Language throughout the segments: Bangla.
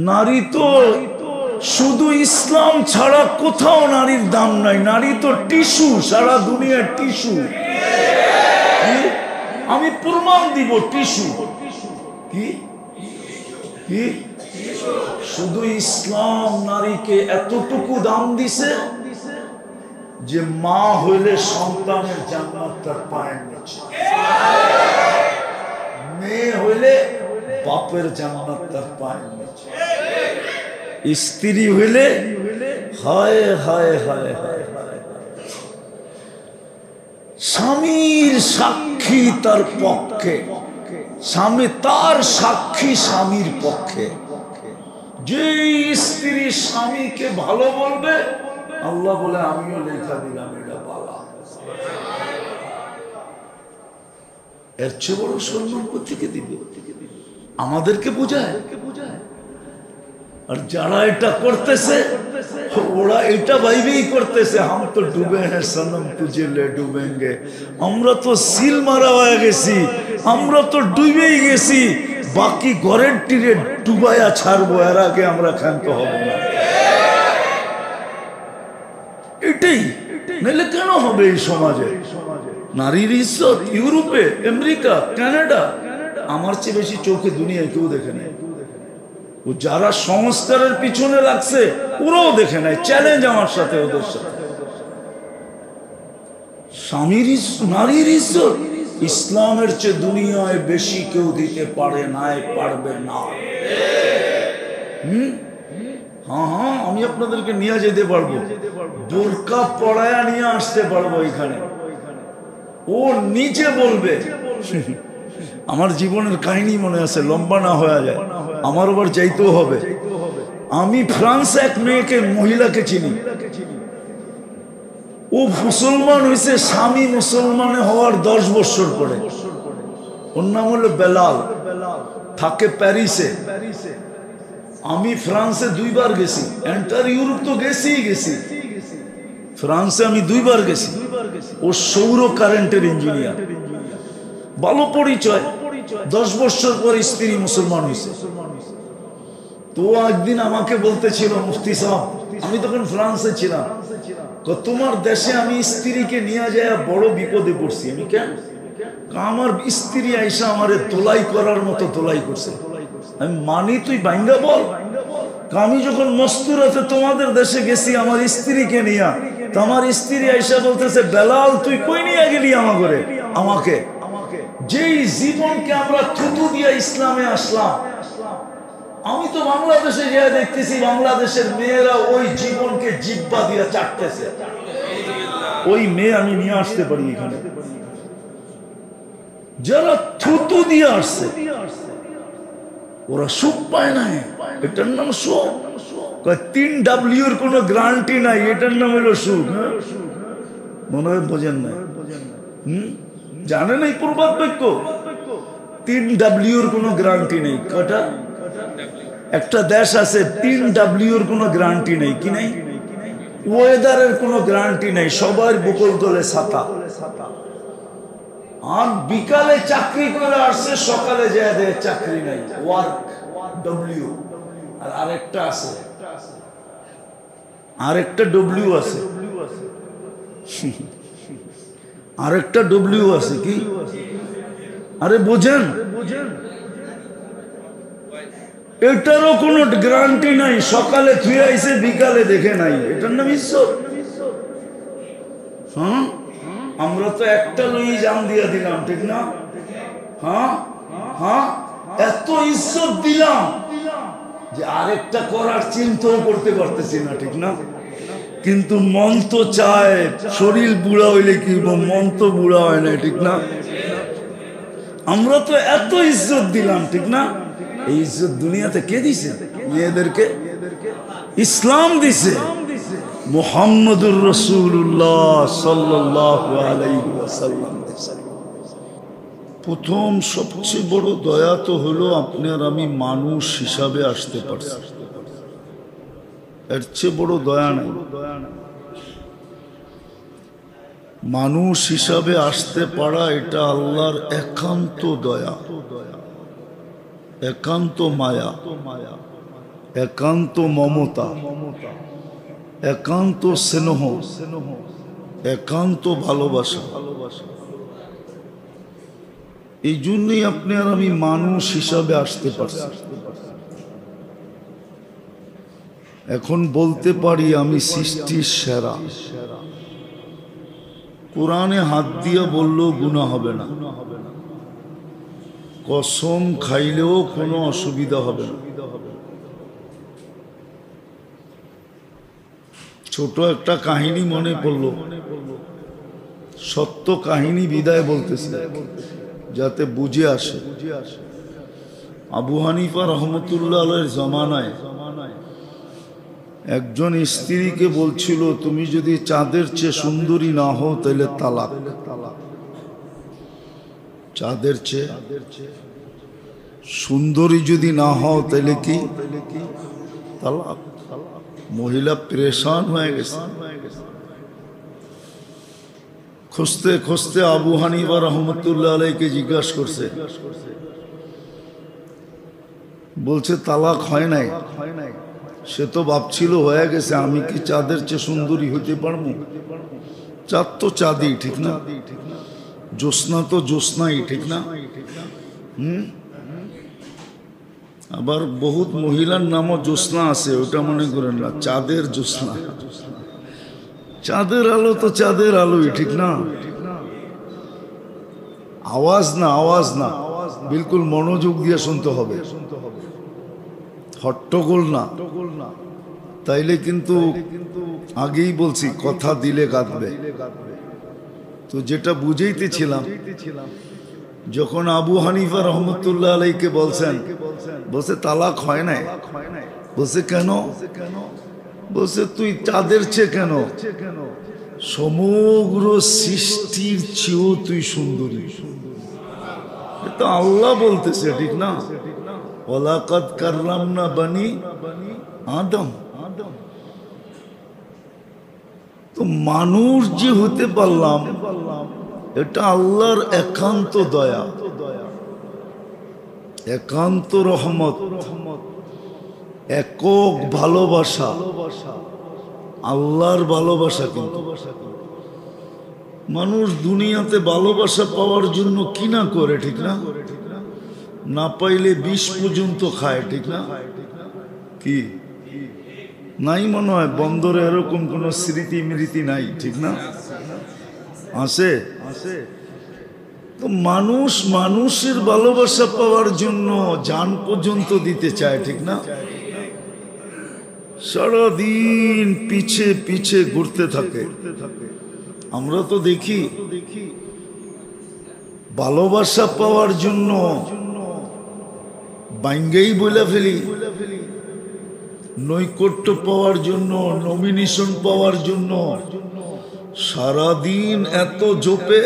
নারী তো শুধু ইসলাম ছাড়া কোথাও নারীর দাম নাই। নারী তো টিস্যু, সারা দুনিয়ার টিস্যু। আমি প্রমাণ দিব টিস্যু কি কি। শুধু ইসলাম নারীকে এতটুকু দাম দিছে যে মা হইলে সন্তানের জান্নাত তার পায়ের নিচে, মেয়ে হইলে বাপের জান্নাত তার পায়ের নিচে, স্ত্রী হইলে হায় হায় হায় হায় স্বামীর সাক্ষী তার পক্ষে, স্বামী তার সাক্ষী স্বামীর পক্ষে। যে স্ত্রী স্বামীকে ভালো বলবে, আল্লাহ বলে আমিও লেখা দিলাম এটা বালা। এর চেয়ে বড় সম্মান কোথেকে দিবে? আমাদেরকে বোঝায়। আর যারা এটা করতেছে ওরা এটা ভাইবেই করতেছে হাম তো ডুবে হ্যাঁ সনম তুঝে লে ডুবেঙ্গে। আমরা তো সিল মারা হয়ে গেছি, আমরা তো ডুবেই গেছি, বাকি ঘরের তীরে ডুবাইয়া ছাড়বো, এর আগে আমরা ক্ষান্ত হব না। এটাই নাহলে কেন হবে এই সমাজে? নারীর ইজ্জত ইউরোপে, আমেরিকা, কানাডা আমার চেয়ে বেশি চোখে দুনিয়ায় কেউ দেখে নেই। ও যারা সংস্কারের পিছনে লাগছে ওরাও দেখে নাই। চ্যালেঞ্জ আমার সাথে, ওদের সাথে। স্বামীর নারীর ইজ্জত ইসলামের চেয়ে দুনিয়ায় বেশি কেউ দিতে পারে নাই, পারবে না। হ্যাঁ হ্যাঁ, আমি আপনাদেরকে নিয়ে যেতে পারবো, বোরকা পড়ায়া নিয়ে আসতে পারবো এখানে। ও নিজে বলবে। আমার জীবনের কাহিনী মনে আছে, লম্বা না হয়ে যায়, আমার আবার যাইতেও হবে। আমি ফ্রান্সে এক মেয়েকে, মহিলাকে চিনি। ও মুসলমান হয়েছে স্বামী মুসলমানে হওয়ার 10 বছর পরে। ওর নাম হলো বেলাল, থাকে প্যারিসে। আমি ফ্রান্সে 2 বার গেছি, এন্টার ইউরোপ তো গেছি, ফ্রান্সে আমি 2 বার গেছি। ও সৌর কারেন্টের ইঞ্জিনিয়ার, ভালো পরিচয়। 10 বছর পর স্ত্রী মুসলমান হয়েছে। তো একদিন আমাকে বলতেছিল, মুফতি সাহেব, আমি তখন ফ্রান্সে ছিলাম, তোমার দেশে আমি স্ত্রীকে নিয়ে যায় বড় বিপদে পড়ছি। আমি কেন? আমার স্ত্রী আইসা আমারে তোলাই করার মতো তোলাই করছে। আমি মানি, তুই বাইঙ্গা বল। আমি যখন মস্তুরাতে তোমাদের দেশে গেছি আমার স্ত্রীকে নিয়ে, তো আমার স্ত্রী আইসা বলতেছে, বেলাল তুই কই নিয়ে গেলি আমাকে? যেই জীবনকে আমরা থুতু দিয়া ইসলামে আসলাম, আমি তো বাংলাদেশে যা দেখতেছি বাংলাদেশের মেয়েরা ওই জীবনকে জিব্বা দিয়া চাটতেছে। ওই মেয়ে আমি নিয়ে আসতে পারি এখানে, যারা থুতু দিয়ে আসছে, ওরা সুখ পায় না। এটার নাম সুখ। 3W এর কোনো গ্যারান্টি নাই, এটার নাম হলো সুখ। মনে হয় বোঝেন না? জানেন এই প্রবাদ বাক্য? 3W এর কোনো গ্যারান্টি নেই। কটা? একটা দেশ আছে 3W এর কোনো গ্যারান্টি নেই। কি নাই? ওয়েদারের কোনো গ্যারান্টি নেই, সবার বুকল তোলে ছাতা। আর বিকালে চাকরি করে আসছে, সকালে যায় দেয় চাকরি নাই, ওয়ার্ক ডব্লিউ। আর আরেকটা আছে, আরেকটা ডব্লিউ আছে, আরেকটা ডব্লিউ আছে। কি? আরে বোঝেন, এটারও কোনো গ্যারান্টি নাই। সকালে থুয়ে আইছে, বিকালে দেখে নাই। এটার নাম ইজ্জত। হ্যাঁ, আমরা তো একটা লই জান দিয়া দিলাম, ঠিক না? হ্যাঁ হ্যাঁ, এত ইজ্জত দিলাম যে আরেকটা করার চিন্তাও করতে পারতেছি না, ঠিক না? কিন্তু মন তো চায়, শরীর বুড়া হইলে কি, মন তো বুড়া হয় না, ঠিক না? আমরা তো এত ইজ্জত দিলাম, ঠিক না? এই ইজ্জত দুনিয়াতে কে দিছে? মেয়েদেরকে ইসলাম দিছে। মুহাম্মদুর রাসূলুল্লাহ সাল্লাল্লাহু আলাইহি ওয়াসাল্লাম। প্রথম সবচেয়ে বড় দয়া তো হলো আপনার আমি মানুষ হিসাবে আসতে পারছি। এর চেয়ে বড় দয়া নাই। মানুষ হিসাবে আসতে পারা এটা আল্লাহর একান্ত দয়া, একান্ত মায়া। একান্ত মমতা, একান্ত স্নেহ, একান্ত ভালোবাসা। এই জন্যই আপনি আর আমি মানুষ হিসাবে আসতে পারছি। এখন বলতে পারি আমি সৃষ্টির সেরা। কোরআনে হাত দিয়ে বললেও গুনাহ হবে না, কসম খাইলেও কোনো অসুবিধা হবে না। ছোট একটা কাহিনী মনে পড়লো, সত্য কাহিনী বিদায় বলতেছি যাতে বুঝে আসে। আবু হানিফা রহমতুল্লাহ আলাইহির জমানায় একজন স্ত্রীকে বলছিল, তুমি যদি চাঁদের চেয়ে সুন্দরী না হও তাহলে তালাক। চাঁদের চেয়ে সুন্দরী যদি না হও তাহলে কি তালাক। মহিলা পরেশান হয়ে গেছে। খুঁজতে খুঁজতে আবু হানিফা রহমতুল্লাহ আলাইহিকে জিজ্ঞাসা করছে, বলছে তালাক হয় নাই। সে তো ভাবছিল হয়ে গেছে, আমি কি চাঁদের চেয়ে সুন্দরী হইতে পারবো? চাঁদ তো চাঁদই, ঠিক না? জ্যোৎস্না তো জ্যোৎস্নাই, ঠিক না? আবার বহুত মহিলার নামও জ্যোৎস্না আছে, ওটা মনে করেন না, চাঁদের জ্যোৎস্না। চাঁদের আলো তো চাঁদের আলোই, ঠিক না? আওয়াজ না, আওয়াজ না, বিলকুল মনোযোগ দিয়ে শুনতে হবে, হট্টগোল না। তাইলে কিন্তু আগেই বলছি কথা দিলে কাঁদবে। তো যেটা বুঝাইতেছিলাম, যখন আবু হানিফা রহমতুল্লাহ আলাইহিকে বলছেন, বলছে তালাক হয় নাই। বলছে কেন? বলছে তুই চাঁদের চেয়ে কেন, সমগ্র সৃষ্টির চেয়েও তুই সুন্দরী। এটা আল্লাহ বলতেছে, ঠিক না? ওয়ালাকাদ কাররামনা বানি আদম। তো মানুষ যে হতে পারলাম, এটা আল্লাহর একান্ত দয়া, একান্ত রহমত, একক ভালোবাসা, আল্লাহর ভালোবাসা। কিন্তু মানুষ দুনিয়াতে ভালোবাসা পাওয়ার জন্য কি না করে, ঠিক না? না পাইলে বিষ পর্যন্ত খায়, ঠিক না? কি নাই মনে হয় বন্দরে এরকম কোন স্মৃতি মৃতি নাই, ঠিক না? আছে। তো মানুষ মানুষের ভালোবাসা পাওয়ার জন্য জান পর্যন্ত দিতে চায়, ঠিক না? সারাদিন পিছে পিছে ঘুরতে থাকে। আমরা তো দেখি ভালোবাসা পাওয়ার জন্য বাইঙ্গেই বলে ফেলি, নৈকট্য পাওয়ার জন্য, নমিনেশন পাওয়ার জন্য সারাদিন এত জপে।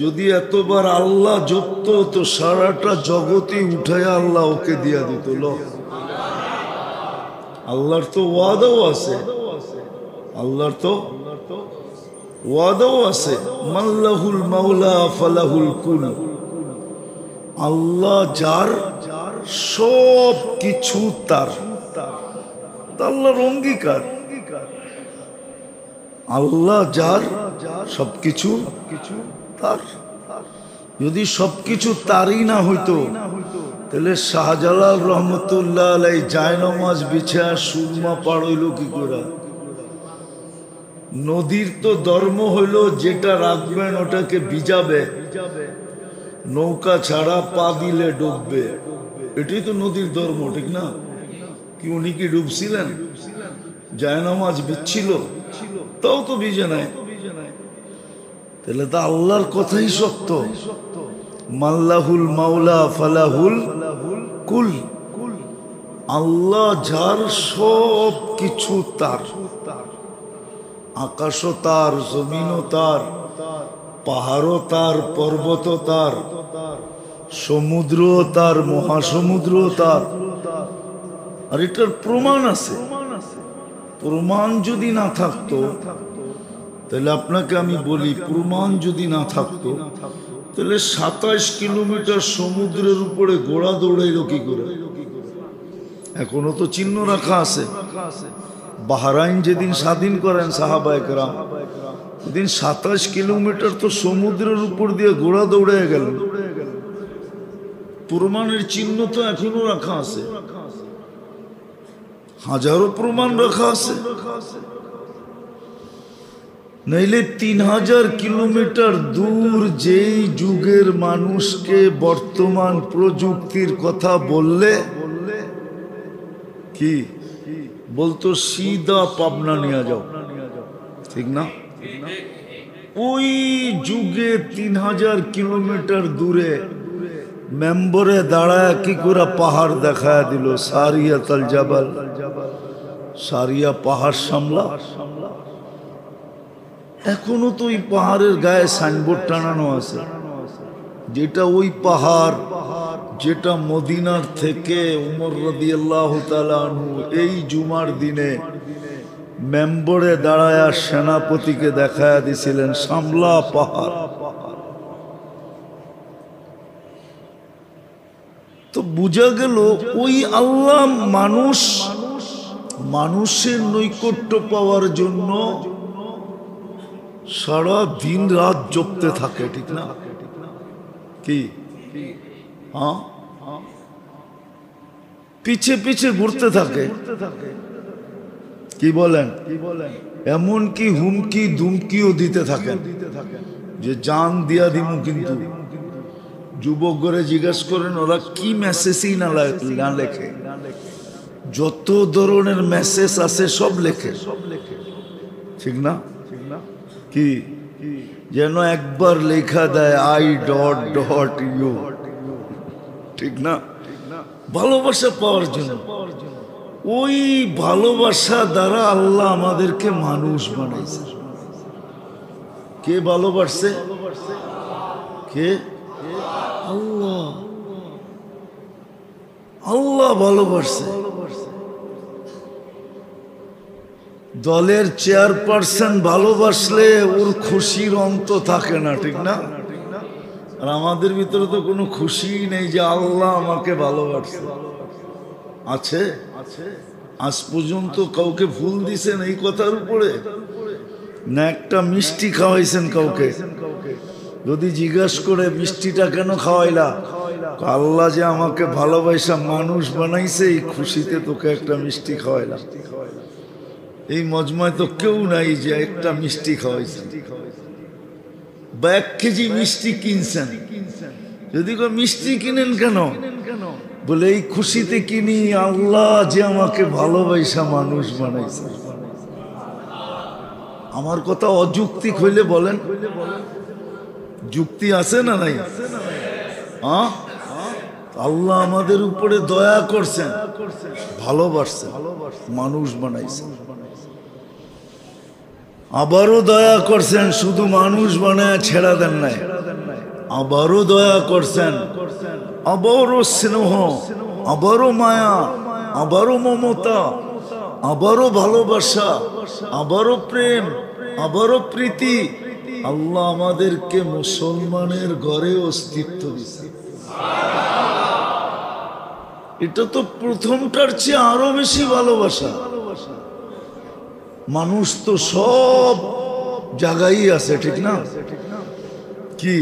যদি এতবার আল্লাহ জপত তো সারাটা জগতে উঠায় আল্লাহ ওকে দিয়া দিত। আল্লাহর তো ওয়াদাও আছে, আল্লাহর তো ওয়াদাও আছে, মাল্লাহুল মাওলা ফালাহুল কুল। আল্লাহ যার, সব কিছু তার। আল্লাহর অঙ্গীকার, আল্লাহ যার, সবকিছু তার। যদি সবকিছু তারই না হইতো তাহলে শাহজালাল রহমতুল্লাহ আলাইহি জায়নামাজ বিছা সুরমা পার হইল কি করে? নদীর তো ধর্ম হইলো যেটা রাখবেন ওটাকে ভিজাবে, নৌকা ছাড়া পা দিলে ডুববে। এটাই তো নদীর ধর্ম, ঠিক না? কি উনি কি ডুবছিলেন? জায়নামাজ বিচ্ছিল, তাও তো ভিজে নাই। তাহলে তো আল্লাহর কথাই সত্য, মাল্লাহুল মাওলা ফালাহুল কুল। আল্লাহ যার, সব কিছু তার। আকাশও তার, জমিনও তার, পাহাড়ও তার, পর্বত তার, সমুদ্র তার, মহাসমুদ্র তার। আর এটার প্রমাণ আছে। প্রমাণ যদি না থাকতো তাহলে আপনাকে আমি বলি, প্রমাণ যদি না থাকতো তাহলে 27 কিলোমিটার সমুদ্রের উপরে ঘোড়া দৌড়াইল কি করে? এখনো তো চিহ্ন রাখা আছে। বাহরাইন যেদিন স্বাধীন করেন সাহাবায়ে কেরাম, ওদিন 27 কিলোমিটার তো সমুদ্রের উপর দিয়ে ঘোড়া দৌড়ে গেল। প্রমাণের চিহ্ন তো এখনো রাখা আছে, হাজারো প্রমাণ রাখা আছে। নইলে 3000 কিলোমিটার দূর যেই যুগের মানুষকে বর্তমান প্রযুক্তির কথা বললে কি বলতো, সিধা পাবনা নিয়ে যাও, ঠিক না? ওই যুগে 3000 কিলোমিটার দূরে মেম্বরে দাঁড়ায় কি করে পাহাড় দেখায় দিল, সারিয়াতুল জাবাল, সারিয়া পাহাড় সামলা। এখনো তো ওই পাহাড়ের গায়ে সাইনবোর্ড টানানো আছে, যেটা ওই পাহাড় যেটা মদিনার থেকে উমর রাদিয়াল্লাহু তাআলা আনহু এই জুমার দিনে মেম্বরে দাঁড়ায়া সেনাপতিকে দেখায়া দিছিলেন, সামলা পাহাড়। তো বুঝা গেল ওই আল্লাহ মানুষের নৈকট্য পাওয়ার জন্য সারা দিন রাত জপতে থাকে, ঠিক না? কি হ্যাঁ, পিছে পিছে ঘুরতে থাকে, কি বলেন? এমন কি হুমকি দুমকিও দিতে থাকেন যে জান দিয়া দিমু। কিন্তু যুবক করে জিজ্ঞাসা করেন ওরা কি মেসেজই না লেখে, যত ধরনের মেসেজ আছে সব লেখে, ঠিক না? কি যেন একবার লেখা দেয় I...U, ঠিক না? ভালোবাসা পাওয়ার জন্য। ওই ভালোবাসা দ্বারা আল্লাহ আমাদেরকে মানুষ বানাইছে। কে ভালোবাসছে? কে? আল্লাহ। আল্লাহ ভালোবাসছে। দলের চেয়ারপারসন ভালোবাসলে ওর খুশির অন্ত থাকে না, ঠিক না? আর আমাদের ভিতরে তো কোনো খুশি নেই যে আল্লাহ আমাকে ভালোবাসছে। আছে? আজ পর্যন্ত কাউকে ফুল দিছেন এই কথার উপরে? না একটা মিষ্টি খাওয়াইছেন কাউকে? যদি জিজ্ঞাসা করে মিষ্টিটা কেন খাওয়াইলা, আল্লাহ যে আমাকে ভালোবাসা মানুষ বানাইছে, এই খুশিতে তোকে একটা মিষ্টি খাওয়াইলাম। এই মজমায় তো কেউ নাই যে একটা মিষ্টি খাওয়াইছেন বা 1 কেজি মিষ্টি কিনছেন। যদি কেউ মিষ্টি কিনেন কেন, বলে এই খুশিতে কিনি আল্লাহ যে আমাকে ভালোবাসা মানুষ বানাইছে। আমার কথা অযৌক্তিক হইলে বলেন, যুক্তি আছে না নাই? আল্লাহ আমাদের উপরে দয়া করছেন, ভালোবাসছেন, মানুষ বানাইছেন। আবারও দয়া করছেন, শুধু মানুষ বানায় ছেড়া দেন নাই, আবারও দয়া করছেন, আবারও স্নেহ, আবারও মায়া, আবারও মমতা, আবারও ভালোবাসা, আবারও প্রেম, আবারও প্রীতি। আল্লাহ আমাদেরকে মুসলমানের ঘরে অস্তিত্ব দিয়েছে। এটা তো প্রথমটার চেয়ে আরো বেশি ভালোবাসা। মানুষ তো সব জায়গায় আছে, ঠিক না? কি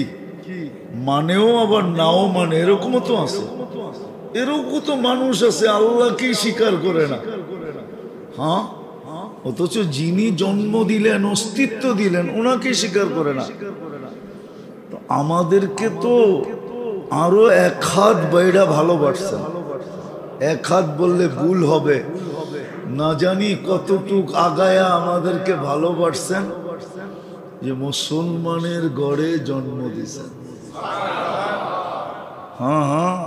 মানেও আবার নাও মানে, এরকমও তো আছে। এরকম তো মানুষ আছে আল্লাহকেই স্বীকার করে না। হ্যাঁ, অথচ যিনি জন্ম দিলেন, অস্তিত্ব দিলেন, ওনাকে স্বীকার করে না। আমাদেরকে তো আরো 1 হাত বাইরা ভালোবাসছেন। 1 হাত বললে ভুল হবে, না জানি কতটুক আগায়া আমাদেরকে ভালোবাসছেন যে মুসলমানের ঘরে জন্ম দিয়েছেন। হ্যাঁ,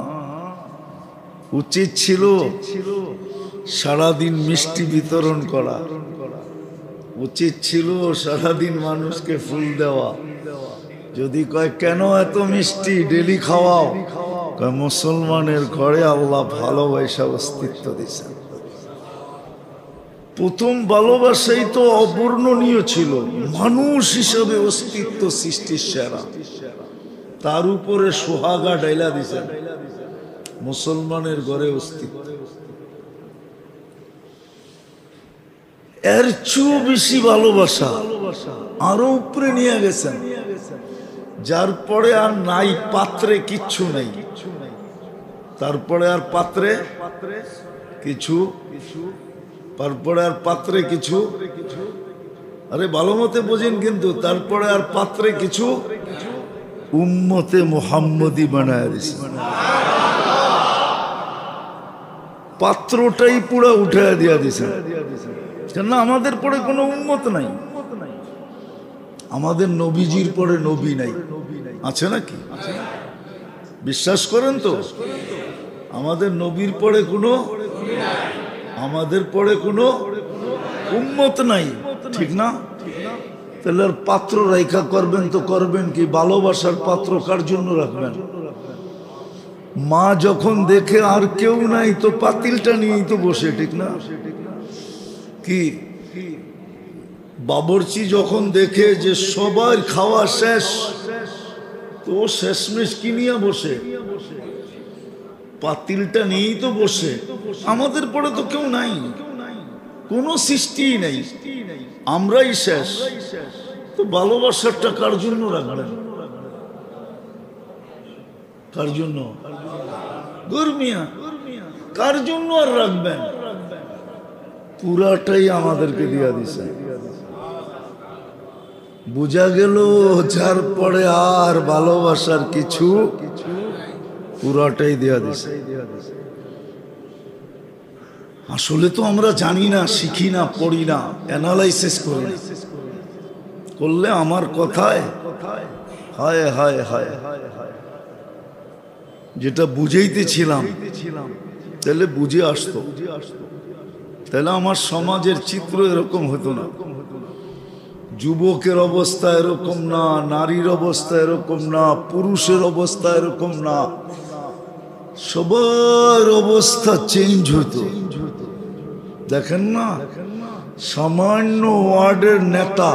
উচিত ছিল সারাদিন মিষ্টি বিতরণ করা, উচিত ছিল সারাদিন মানুষকে ফুল দেওয়া। যদি কয় কেন এত মিষ্টি ডেলি খাওয়াও, কয় মুসলমানের ঘরে আল্লাহ ভালোবাসা অস্তিত্ব দিয়েছেন। প্রথম ভালোবাসাই তো অবর্ণনীয় ছিল, মানুষ হিসাবে অস্তিত্ব সৃষ্টির সেরা। তার উপরে সোহাগা ডাইলা দিছেন, মুসলমানের ঘরে অস্তিত্ব। এর চেয়েও বেশি ভালোবাসা আরো উপরে নিয়ে গেছেন, যার পরে আর নাই পাত্রে কিচ্ছু নাই, তারপরে আর পাত্রে কিছু, তারপরে আর পাত্রে কিছু, আরে ভালো মতে বোঝেন কিন্তু, তারপরে আর পাত্রে কিছু, উম্মতে মুহাম্মদী বানায় দিছে। পাত্রটাই পুরা উঠায় দিয়া দিছে, কেন আমাদের পরে কোনো উম্মত নাই, আমাদের নবীজির পরে নবী নাই, আছে নাকি? বিশ্বাস করেন তো? আমাদের নবীর পরে কোনো, আমাদের পরে কোনো উম্মত নাই, ঠিক না? তাহলে আর পাত্র রেখা করবেন তো করবেন কি? ভালোবাসার পাত্র কার জন্য রাখবেন? মা যখন দেখে আর কেউ নাই তো পাতিলটা নিয়েই তো বসে, ঠিক না? কি বাবরচি যখন দেখে যে সবার খাওয়া শেষ, তো শেষমেশ কি নিয়ে বসে? পাতিলটা নিয়েই তো বসে। আমাদের পরে তো কেউ নাই, কোনো সৃষ্টিই নাই, আমরাই শেষ, তো ভালোবাসারটা কার জন্য রাখবেন? কার জন্য? গরমিয়া কার জন্য আর রাখবেন? পুরাটাই আমাদেরকে দিয়া দিছে। বুঝা গেল যার পরে আর ভালোবাসার কিছু, পুরাটাই দেয়া দিছে। আসলে তো আমরা জানি না, শিখি না, পড়ি না, অ্যানালাইসিস করি না, করলে আমার কথায় হায় হায় হায় যেটা বুঝাইতেছিলাম তাহলে বুঝে আসতো, তাহলে আমার সমাজের চিত্র এরকম হতো না। যুবকের অবস্থা এরকম না, নারীর অবস্থা এরকম না, পুরুষের অবস্থা এরকম না, সবার অবস্থা চেঞ্জ হতো। দেখেন না, সামান্য ওয়ার্ডের নেতা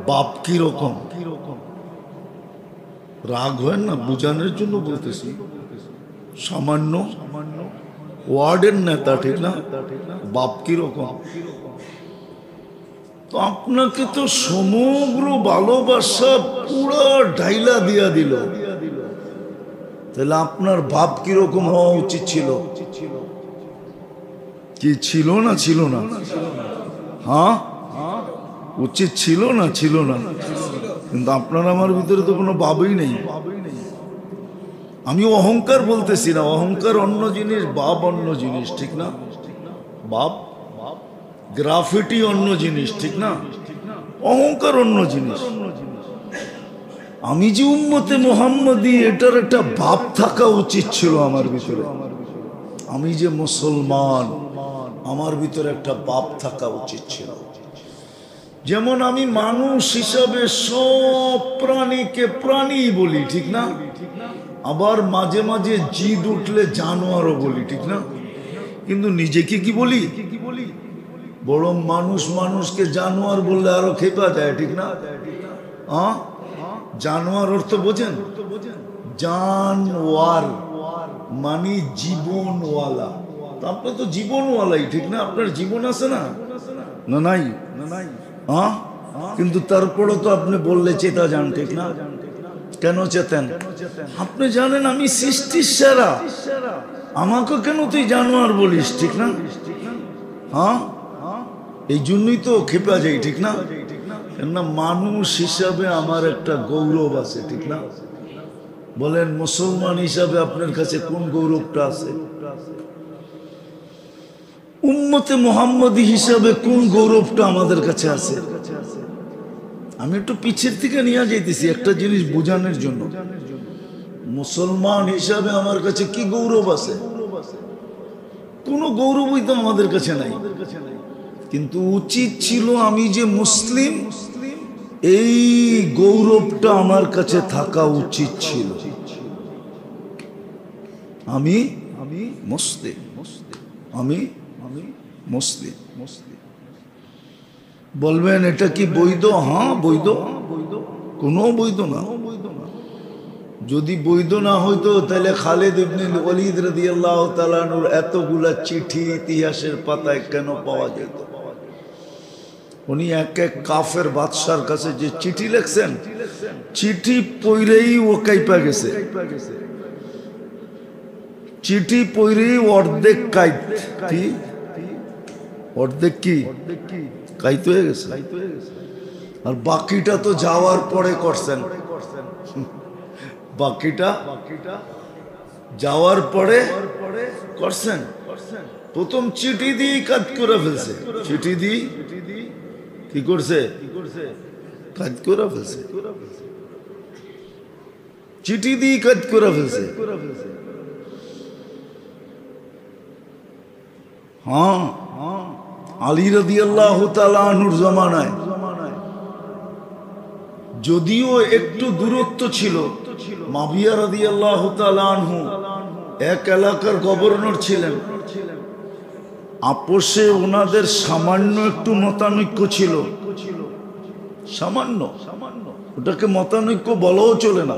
বাপ কি রকম, রাগ হয় না, বুঝানোর জন্য বলতেছি, সামান্য ওয়ার্ডের নেতা, ঠিক না, বাপ কি রকম। তো আপনাকে তো সমগ্র ভালোবাসা পুরো ঢাইলা দিয়া দিল, তাহলে আপনার ভাব কিরকম হওয়া উচিত ছিল? কি ছিল না ছিল না? হ্যাঁ, উচিত ছিল না ছিল না? কিন্তু আপনার আমার ভিতরে তো কোনো ভাবই নেই। আমি অহংকার বলতেছি না, অহংকার অন্য জিনিস, ভাব অন্য জিনিস, ঠিক না? ভাব গ্রাফিটি অন্য জিনিস, ঠিক না? অহংকার অন্য জিনিস। আমি যে উম্মতে মুহাম্মদী, এটার একটা ভাব থাকা উচিত ছিল আমার ভিতরে। আমি যে মুসলমান, আমার ভিতরে একটা ভাব থাকা উচিত ছিল। যেমন আমি মানুষ হিসাবে সব প্রাণীকে প্রাণী বলি, ঠিক না? আবার মাঝে মাঝে জিদ উঠলে জানোয়ারও বলি, ঠিক না? কিন্তু নিজেকে কি বলি? বড় মানুষ মানুষকে জানোয়ার বললে আরো খেপা যায়, ঠিক না? জানোয়ার অর্থ বোঝেন? জানওয়ার মানে জীবনওয়ালা। আপনি তো জীবনওয়ালাই, ঠিক না? আপনার জীবন আছে না? না নাই? কিন্তু তারপরে তো আপনি বললে চেতা যান, ঠিক না? কেন চেতেন? আপনি জানেন আমি সৃষ্টির সেরা, আমাকে কেন তুই জানোয়ার বলিস, ঠিক না? এই জন্যই তো খেপা যাই, ঠিক না? কেননা মানুষ হিসাবে আমার একটা গৌরব আছে, ঠিক না? বলেন মুসলমান হিসাবে আপনার কাছে কোন গৌরবটা আছে? উম্মতে মুহাম্মদী হিসাবে কোন গৌরবটা আমাদের কাছে আছে? আমি একটু পিছের থেকে নিয়ে যাইতেছি একটা জিনিস বোঝানোর জন্য। মুসলমান হিসাবে আমার কাছে কি গৌরব আছে? কোনো গৌরবই তো আমাদের কাছে নাই। কিন্তু উচিত ছিল আমি যে মুসলিম, এই গৌরবটা আমার কাছে থাকা উচিত ছিল। আমি মুসলিম, আমি মুসলিম। বলবেন এটা কি বৈধ? হ্যাঁ বৈধ, কোনো বৈধ না। যদি বৈধ না হইতো তাহলে খালিদ ইবনে ওয়ালিদ রাদিয়াল্লাহু তাআলা আনহুর এতগুলা চিঠি ইতিহাসের পাতায় কেন পাওয়া যেত? উনি এক এক কাফের বাদশার কাছে যে চিঠি লিখছেন, চিঠি পইরেই ও কাইপা গেছে, চিঠি পইরেই অর্ধেক কাইত, কি অর্ধেক কি কাইত হয়ে গেছে। আর বাকিটা তো যাওয়ার পরে করছেন, বাকিটা যাওয়ার পরে করছেন। প্রথম চিঠি দিয়ে কাজ করে ফেলছে, চিঠি দিয়ে কি করছে, কাজ করে ফেলছে, চিঠি দিয়ে কাজ করে ফেলছে। হ্যাঁ, আলী রাদিয়াল্লাহু তাআলা আনহুর জামানায় যদিও একটু দূরত্ব ছিল, মাবিয়া রাদিয়াল্লাহু তাআলা আনহু এক এলাকার গভর্নর ছিলেন, আপোষে ওনাদের সামান্য একটু মতানৈক্য ছিল, সামান্য, ওটাকে মতানৈক্য বলাও চলে না।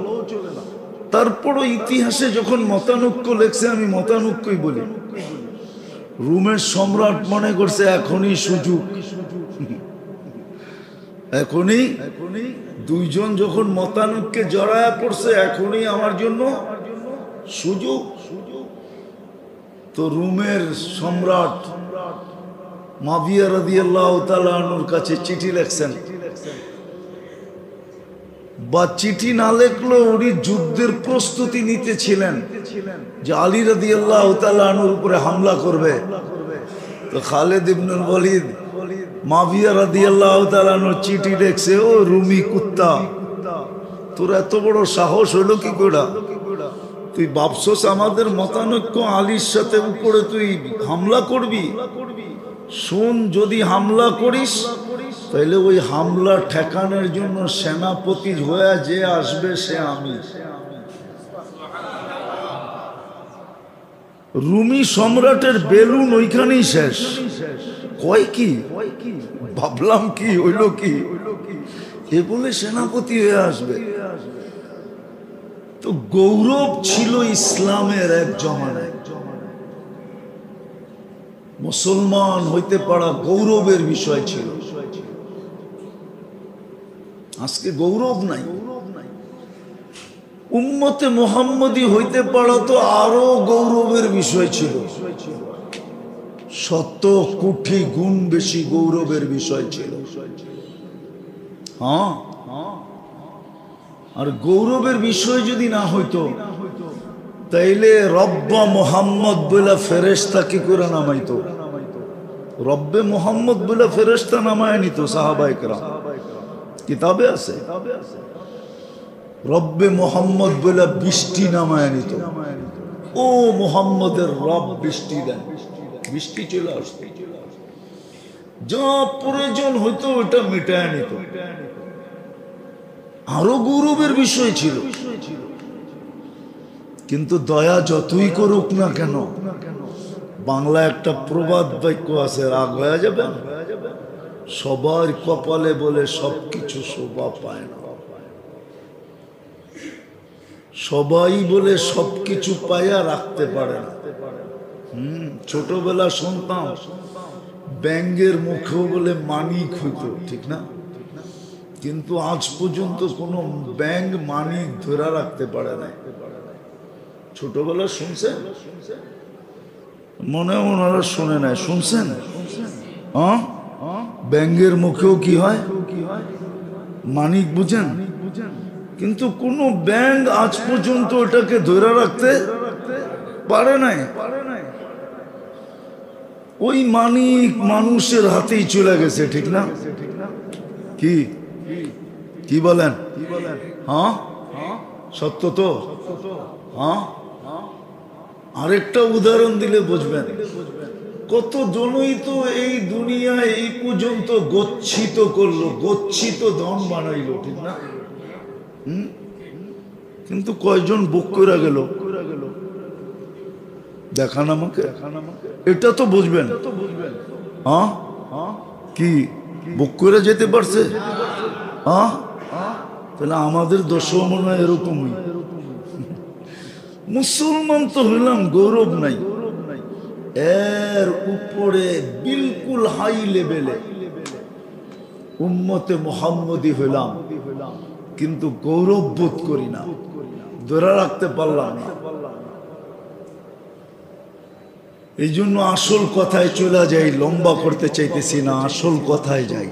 তারপরও ইতিহাসে যখন মতানৈক্য লেখছে, আমি মতানৈক্যই বলি। রোমের সম্রাট মনে করছে এখনই সুযোগ, এখনই দুইজন যখন মতানৈক্যে জড়ায়া পড়ছে, এখনই আমার জন্য সুযোগ। তো রোমের সম্রাট মাবিয়া রাদিয়াল্লাহু তাআলা আনহুর কাছে চিঠি লিখছেন, বা চিঠি না লেখলেও উনি যুদ্ধের প্রস্তুতি নিতেছিলেন যে আলী রাদিয়াল্লাহু তাআলা আনহুর উপরে হামলা করবে। তো খালিদ ইবনুল ওয়ালিদ মাবিয়া রাদিয়াল্লাহু তাআলা আনহুর চিঠি লিখছে, ও রুমি কুত্তা, তোর এত বড় সাহস হলো কি করে? তুই ভাবছস আমাদের মতানৈক্য আলীর সাথে উপরে তুই হামলা করবি? শোন, যদি হামলা করিস তাহলে ওই হামলা ঠেকানোর জন্য সেনাপতি হয়ে যে আসবে সে আমি। রুমি সম্রাটের বেলুন ওইখানেই শেষ। কয় কি ভাবলাম, কি হইল কি, এ বলে সেনাপতি হয়ে আসবে। তো গৌরব ছিল ইসলামের এক জমানায়, মুসলমান হইতে পারা গৌরবের বিষয় ছিল। আজকে গৌরব নাই। উম্মতে মুহাম্মদী হইতে পারা তো আরো গৌরবের বিষয় ছিল, শত কোটি গুণ বেশি গৌরবের বিষয় ছিল। হ্যাঁ, আর গৌরবের বিষয় যদি না হইতো তাইলে রব্বা মুহাম্মদ বলে ফেরেশতা কি করে নামাইতো? রব্বে মুহাম্মদ বলে ফেরেশতা নামায় নিত সাহাবায়ে কেরাম, কিতাবে আছে। রব্বে মুহাম্মদ বলে বৃষ্টি নামায় নিত, ও মুহাম্মদের রব বৃষ্টি দেন, বৃষ্টি চলে আসতো। যা প্রয়োজন হইতো ওটা মিটায় নিত। আরো গৌরবের বিষয় ছিল। কিন্তু দয়া যতই করুক না কেন, বাংলা একটা প্রবাদ বাক্য আছে, রাগ হয়ে যাবে, সবার কপালে বলে সবকিছু শোভা পায় না। সবাই বলে সবকিছু পাইয়া রাখতে পারে না। ছোটবেলা শুনতাম ব্যাঙের মুখেও বলে মানিক হইত, ঠিক না? কিন্তু আজ পর্যন্ত কোনো ব্যাঙ মানিক ধরে রাখতে পারে না। ছোটবেলা শুনছেন? মনে ওনারা শুনে নাই, শুনছেন? হ্যাঁ, ব্যাঙের মুখেও কি হয়? মানিক বুঝেন? কিন্তু কোনো ব্যাঙ আজ পর্যন্ত ওটাকে ধরে রাখতে পারে নাই। ওই মানিক মানুষের হাতেই চলে গেছে, ঠিক না? কি কি বলেন? হ্যাঁ, সত্য তো। হ্যাঁ, আরেকটা উদাহরণ দিলে বুঝবেন। কত জনই তো এই দুনিয়ায় এই পর্যন্ত গচ্ছিত করলো, গচ্ছিত ধন বানাইলো, ঠিক না? কিন্তু কয়জন বুক করে গেল? দেখান আমাকে, এটা তো বুঝবেন। হ্যাঁ, কি বুক করে যেতে পারছে? হ্যাঁ, তাহলে আমাদের দশও মনে হয় এরকমই। মুসলমান তো হইলাম, গৌরব নাই। এর উপরে বিলকুল হাই লেভেলে উম্মতে মুহাম্মদী হইলাম, কিন্তু গৌরব বোধ করি না, ধরে রাখতে পারলাম না। এই জন্য আসল কথায় চলে যাই, লম্বা করতে চাইতেছি না, আসল কথায় যাই।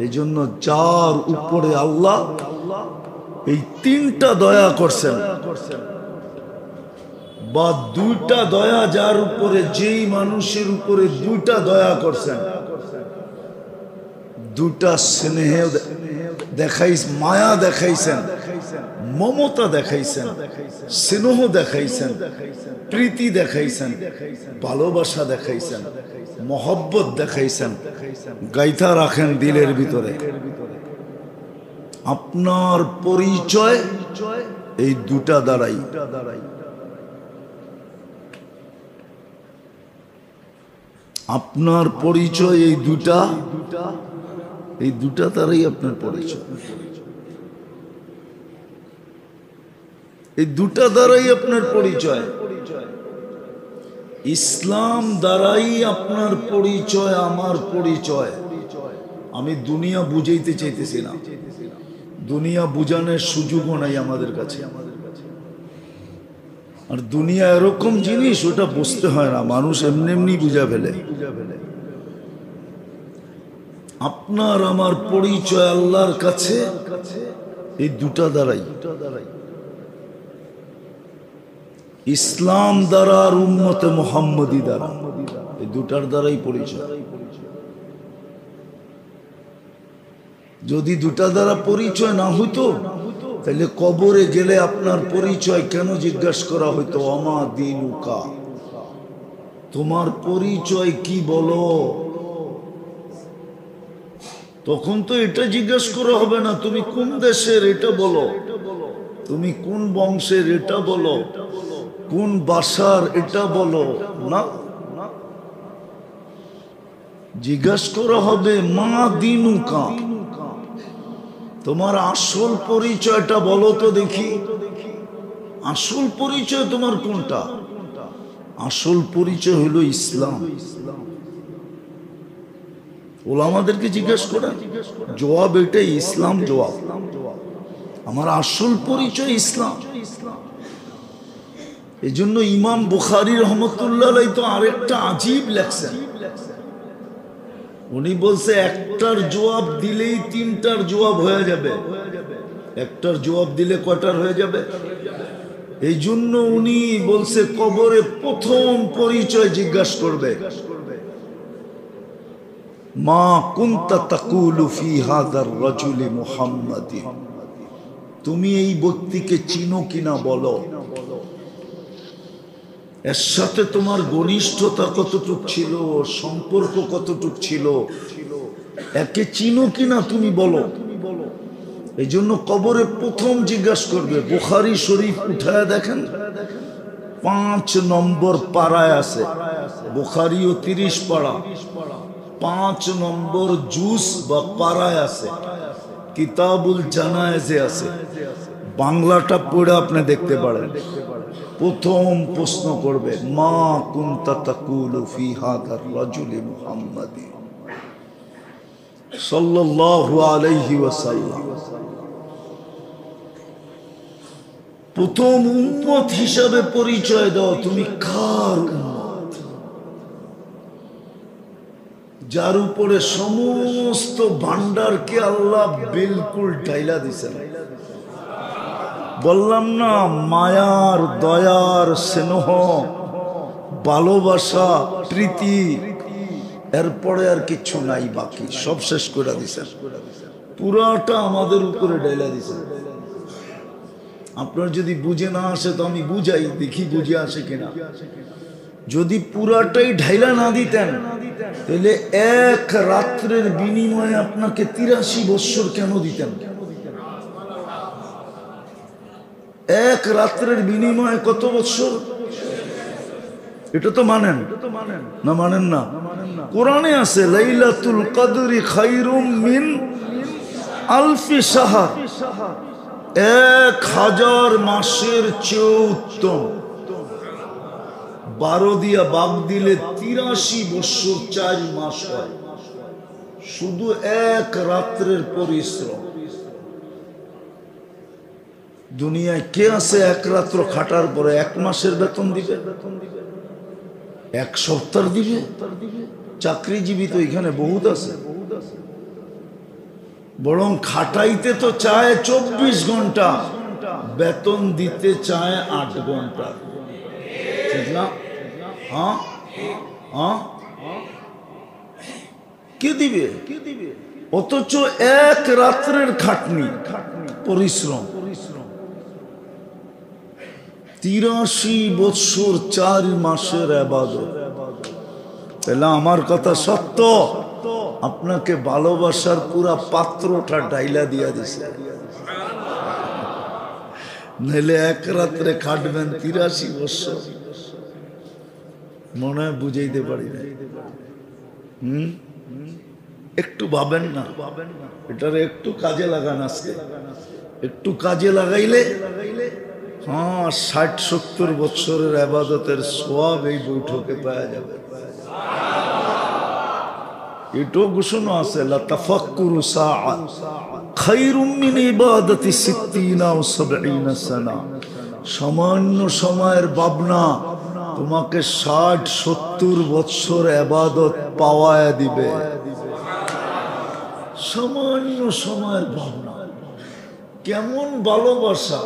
এই জন্য যার উপরে আল্লাহ এই তিনটা দয়া করছেন, বা দুইটা দয়া, যার উপরে, যেই মানুষের উপরে দুইটা দয়া করছেন, দুটা স্নেহ দেখাইছেন, মায়া দেখাইছেন, মমতা দেখাইছেন, স্নেহ দেখাইছেন, প্রীতি দেখাইছেন, ভালোবাসা দেখাইছেন, মহব্বত দেখাইছেন, গাইথা রাখেন দিলের ভিতরে। আপনার পরিচয় এই দুটা দ্বারাই। আপনার পরিচয় এই দুটা দ্বারাই আপনার পরিচয়, এই দুটা দ্বারাই আপনার পরিচয়। ইসলাম দ্বারাই আপনার পরিচয়, আমার পরিচয়। আমি দুনিয়া বুঝাইতে চাইতেছি না, দুনিয়া বুঝানোর সুযোগও নাই আমাদের কাছে। আর দুনিয়া এরকম জিনিস, ওটা বুঝতে হয় না, মানুষ এমনি এমনি বুঝা ফেলে। আপনার আমার পরিচয় আল্লাহর কাছে এই দুটা দ্বারাই, ইসলাম দ্বারা আর উম্মতে মুহাম্মদী দ্বারা, এই দুটার দ্বারাই পরিচয়। যদি দুটা দ্বারা পরিচয় না হইতো, তাহলে কবরে গেলে আপনার পরিচয় কেন জিজ্ঞাসা করা হইতো? আমা দিনুকা, তোমার পরিচয় কি বলো? তখন তো এটা জিজ্ঞাসা করা হবে না, তুমি কোন দেশের এটা বলো, তুমি কোন বংশের এটা বলো, কোন ভাষার এটা বলো না। জিজ্ঞাসা করা হবে মা দিনুকা, তোমার আসল পরিচয়টা বলো তো দেখি। আসল পরিচয় তোমার কোনটা? আসল পরিচয় হলো ইসলাম। ওলামাদেরকে জিজ্ঞাসা করেন, জবাব এটাই, ইসলাম জবাব। আমার আসল পরিচয় ইসলাম। এই জন্য ইমাম বুখারী রহমতুল্লাহ আলাইহি তো আরেকটা আজীব লেখছেন। উনি বলছে একটার জবাব দিলেই তিনটার জবাব হয়ে যাবে। একটার জবাব দিলে কয়টার হয়ে যাবে? এই জন্য উনি বলছে কবরে প্রথম পরিচয় জিজ্ঞাসা করবে, মা কুনতা তাকুলু ফি হাযার রাজুলি মুহাম্মাদিন, তুমি এই ব্যক্তিকে চিনো কিনা বলো। এর সাথে তোমার ঘনিষ্ঠতা কতটুক ছিল, সম্পর্ক কতটুক ছিল, একে চিনো কিনা তুমি বলো। এই জন্য কবরে প্রথম জিজ্ঞাসা করবে। বুখারী শরীফ উঠায় দেখেন, 5 নম্বর পাড়ায় আছে। বুখারীও 30 পাড়া, 5 নম্বর জুজ বা পাড়ায় আছে, কিতাবুল জানায়েজে আছে। বাংলাটা পড়ে আপনি দেখতে পারেন। প্রথম প্রশ্ন করবে, মা কুনতা তাকুলু ফি হাযার রাজুলি মুহাম্মাদি সাল্লাল্লাহু আলাইহি ওয়াসাল্লাম। প্রথম উম্মত হিসাবে পরিচয় দাও, তুমি কার উম্মত, যার উপরে সমস্ত ভান্ডারকে আল্লাহ বিলকুল ঢাইলা দিছেন। বললাম না, মায়ার, দয়ার, স্নেহ, ভালোবাসা, প্রীতি, এরপরে আর কিছু নাই বাকি, সব শেষ করে দিছেন। পুরাটা আমাদের উপরে ঢাইলা দিছেন। আপনার যদি বুঝে না আসে তো আমি বুঝাই, দেখি বুঝে আসে কিনা। যদি পুরাটাই ঢাইলা না দিতেন, তাহলে এক রাত্রের বিনিময়ে আপনাকে 83 বৎসর কেন দিতেন? এক রাত্রের বিনিময়ে কত বৎসর? এটা তো মানেন না? মানেন না? কোরআনে আছে লাইলাতুল কদরি খায়রুম মিন আলফি শাহর, 1000 মাসের চেয়ে উত্তম। 12 দিয়া বাগ দিলে 83 বৎসর 4 মাস হয়। শুধু এক রাত্রের পরিশ্রম। দুনিয়ায় কে আছে এক রাত্র খাটার পরে 1 মাসের বেতন দিবে, 1 সপ্তাহ দিবে? চাকরিজীবী তো এখানে বহুত আছে, বরং খাটাইতে তো চায় 24 ঘন্টা, বেতন দিতে চায় 8 ঘন্টা, ঠিক না? হ্যাঁ হ্যাঁ, কে দিবে? অথচ এক রাত্রের খাটনি, পরিশ্রম, 83 বৎসর 4 মাসের ইবাদত। তাহলে আমার কথা সত্য, আপনাকে ভালোবাসার পুরা পাত্রটা ডাইলা দিয়া দিছে, নাহলে এক রাত্রে খাটবেন 83 বৎসর। মনে হয় বুঝাইতে পারি না। একটু ভাবেন না, এটারে একটু কাজে লাগান। আজকে একটু কাজে লাগাইলে হ্যাঁ 60-70 বৎসরের ইবাদতের সওয়াব এই বৈঠকে পাওয়া যাবে। এটাও ঘোষণা আছে, লা তাফাক্কুরু সাআ খায়রুম মিন ইবাদাতি 60 আও 70 সানা। সামান্য সময়ের ভাবনা তোমাকে 60-70 বৎসর ইবাদত পাওয়ায় দিবে। সামান্য সময়ের ভাবনা, কেমন ভালোবাসা,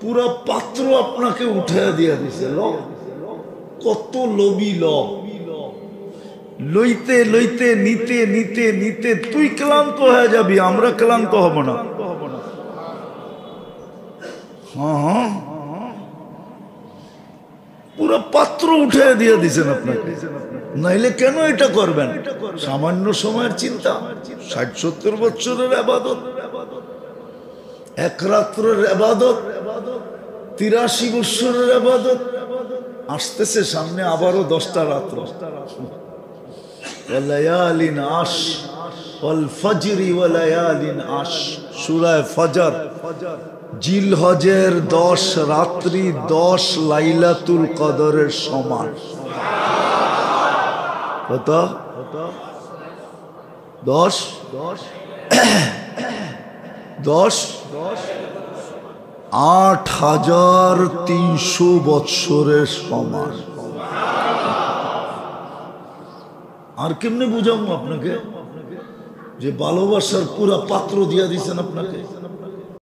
পুরা পাত্র আপনাকে উঠে দিয়া দিছে। কত লোভী লোক, লইতে লইতে নিতে নিতে নিতে তুই ক্লান্ত হয়ে যাবি, আমরা ক্লান্ত হব না। হ্যাঁ হ্যাঁ, পুরো পাত্র উঠে দিয়ে দিছেন আপনাকে, নাইলে কেন এটা করবেন? সামান্য সময়ের চিন্তা, 60-70 বছরের ইবাদত, এক রাত্রের ইবাদত, 83 বছরের ইবাদত। আসতেছে সামনে আবারও 10টা রাত্র। ওয়ালায়ালিন আশ ওয়াল ফজরি ওয়ালায়ালিন আশ, সূরা ফজর। জিলহজের 10 রাত্রি 10 লাইলাতুল কদরের সমান। কত? 10 8300 বৎসরের সমান। আর কেমনে বুঝাবো আপনাকে যে ভালোবাসার পুরা পাত্র দিয়া দিচ্ছেন আপনাকে?